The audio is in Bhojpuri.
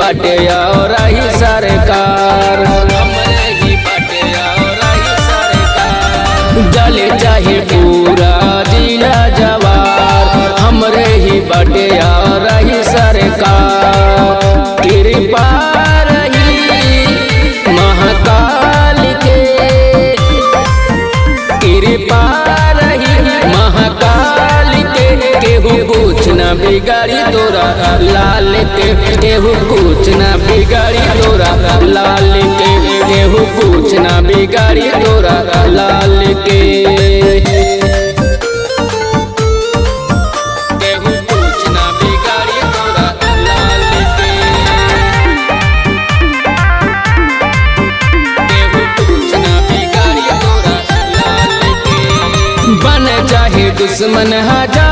बाटे और रही सरकार, हमरे ही बाटे और रही सरकार। जले चाहे पूरा जिला जवार, हमरे ही बाटे और रही सरकार। कृपा रही महाकाल के, कृपा रही महाकाल के। केहू कुछ न बिगाड़ी तोरा लाल के, केहू कुछ न बिगाड़ी तोरा लाल के, केहू कुछ न बिगाड़ी तोरा लाल के। केहू कुछ न बिगाड़ी तोरा लाल के, केहू कुछ न बिगाड़ी तोरा लाल के। बन चाहे दुश्मन हजार